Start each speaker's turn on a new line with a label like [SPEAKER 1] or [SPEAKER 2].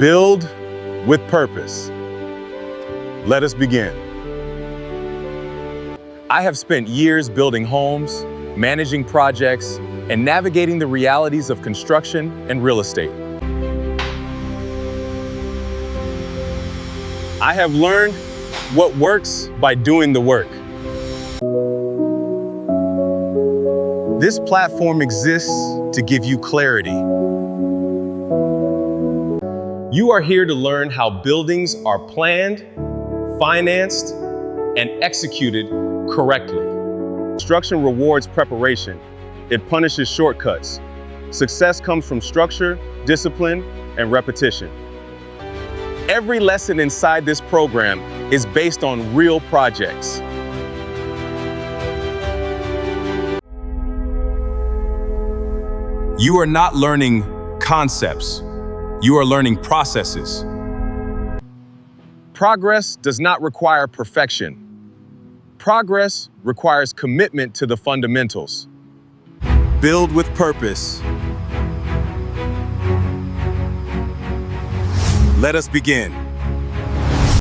[SPEAKER 1] Build with purpose. Let us begin. I have spent years building homes, managing projects, and navigating the realities of construction and real estate. I have learned what works by doing the work. This platform exists to give you clarity. You are here to learn how buildings are planned, financed, and executed correctly. Construction rewards preparation. It punishes shortcuts. Success comes from structure, discipline, and repetition. Every lesson inside this program is based on real projects. You are not learning concepts. You are learning processes. Progress does not require perfection. Progress requires commitment to the fundamentals. Build with purpose. Let us begin.